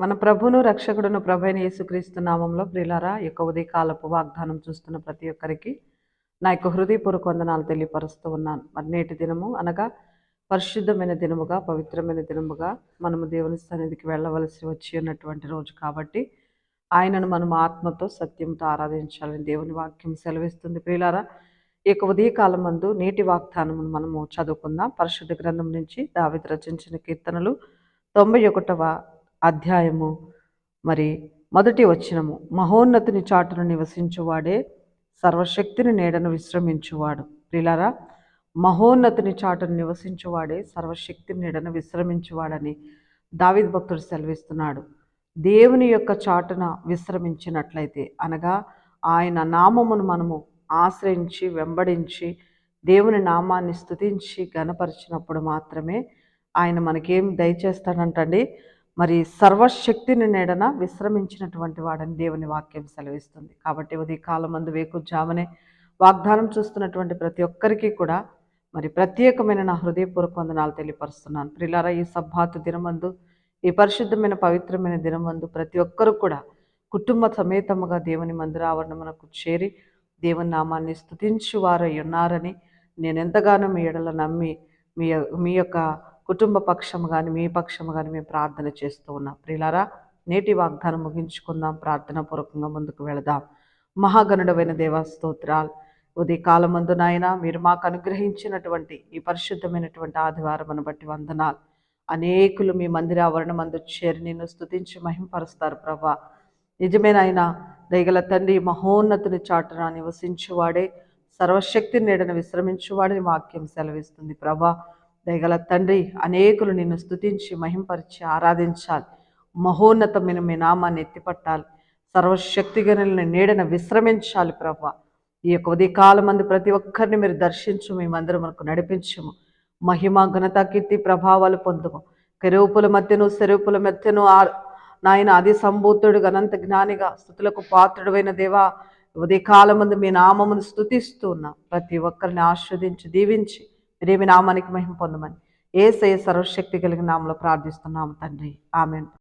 మన ప్రభును రక్షకుడును ప్రభైన యేసుక్రీస్తు నామంలో ప్రియులారా ఈ యొక్క ఉదయకాలపు వాగ్దానం చూస్తున్న ప్రతి ఒక్కరికి నా యొక్క హృదయపూర్వక వందనాలు తెలియపరుస్తూ ఉన్నాను. మరి నేటి దినము అనగా పరిశుద్ధమైన దినముగా, పవిత్రమైన దినముగా మనము దేవుని సన్నిధికి వెళ్ళవలసి వచ్చి ఉన్నటువంటి రోజు కాబట్టి ఆయనను మనం ఆత్మతో సత్యంతో ఆరాధించాలని దేవుని వాక్యం సెలవిస్తుంది. ప్రియులారా ఈ యొక్క ఉదయకాలం మందు నేటి వాగ్దానమును మనము చదువుకుందాం. పరిశుద్ధ గ్రంథం నుంచి దావీదు రచించిన కీర్తనలు 91వ అధ్యాయము మరి మొదటి వచనము. మహోన్నతుని చాటును నివసించువాడే సర్వశక్తిని నీడను విశ్రమించువాడు. ప్రియులారా, మహోన్నతుని చాటును నివసించువాడే సర్వశక్తిని నీడను విశ్రమించువాడని దావీదు భక్తుడు సెలవిస్తున్నాడు. దేవుని యొక్క చాటున విశ్రమించినట్లయితే అనగా ఆయన నామమును మనము ఆశ్రయించి వెంబడించి దేవుని నామాన్ని స్తుతించి గణపరిచినప్పుడు మాత్రమే ఆయన మనకేం దయచేస్తాడంటండి, మరి సర్వశక్తిని నీడన విశ్రమించినటువంటి వాడని దేవుని వాక్యం సెలవిస్తుంది. కాబట్టి ఉదయ కాలం మందు వేకుజామనే వాగ్దానం చూస్తున్నటువంటి ప్రతి ఒక్కరికి కూడా మరి ప్రత్యేకమైన నా హృదయపూర్వక వందనాలు తెలియపరుస్తున్నాను. ప్రియులారా, ఈ సబ్బాతు దినమందు, ఈ పరిశుద్ధమైన పవిత్రమైన దినమందు ప్రతి ఒక్కరు కూడా కుటుంబ సమేతముగా దేవుని మందిర ఆవరణమునకు చేరి దేవుని నామాన్ని స్తుతించు వారు ఉన్నారని నేను ఎంతగానో మీ ఎడల నమ్మి మీ యొక్క కుటుంబ పక్షము కానీ మీ పక్షము కానీ మేము ప్రార్థన చేస్తూ ఉన్నాం. ప్రియులారా, నేటి వాగ్దానం ముగించుకుందాం. ప్రార్థన పూర్వకంగా ముందుకు వెళదాం. మహాగణుడమైన దేవా స్తోత్రాలు. ఉదయ కాలమందు నాయన మీరు మాకు అనుగ్రహించినటువంటి ఈ పరిశుద్ధమైనటువంటి ఆదివారమును బట్టి వందనాలు. అనేకులు మీ మందిర ఆవరణమందు చేరి నిన్ను స్తుతించి మహింపరుస్తారు ప్రభా. నిజమేనాయన దయగల తండ్రి, మహోన్నతుని చాటున నివసించువాడే సర్వశక్తి నీడను విశ్రమించువాడని వాక్యం సెలవిస్తుంది ప్రభా. దయగల తండ్రి, అనేకులు నిన్ను స్తుతించి మహింపరిచి ఆరాధించాలి. మహోన్నతమైన మీ నామాన్ని ఎత్తిపట్టాలి. సర్వశక్తిగా నీడన విశ్రమించాలి ప్రభా. ఈ యొక్క ఉదయకాలం మంది ప్రతి ఒక్కరిని మీరు దర్శించు, మీ మందిరం మనకు నడిపించుము. మహిమ ఘనత కీర్తి ప్రభావాలు పొందుము. కెరూపుల మధ్యను సెరూపుల మధ్యను నాయన అతి సంభూతుడు అనంత జ్ఞానిగా స్తుతులకు పాత్రుడైన దేవా, ఉదయకాలం మంది మీ నామమును స్తుతిస్తూ ఉన్నాం. ప్రతి ఒక్కరిని ఆస్వాదించి దీవించి మీరేమి నామానికి మహిమ పొందమని యేసయ్య సర్వశక్తి కలిగిన నామములో ప్రార్థిస్తున్నాము తండ్రి. ఆమేన్.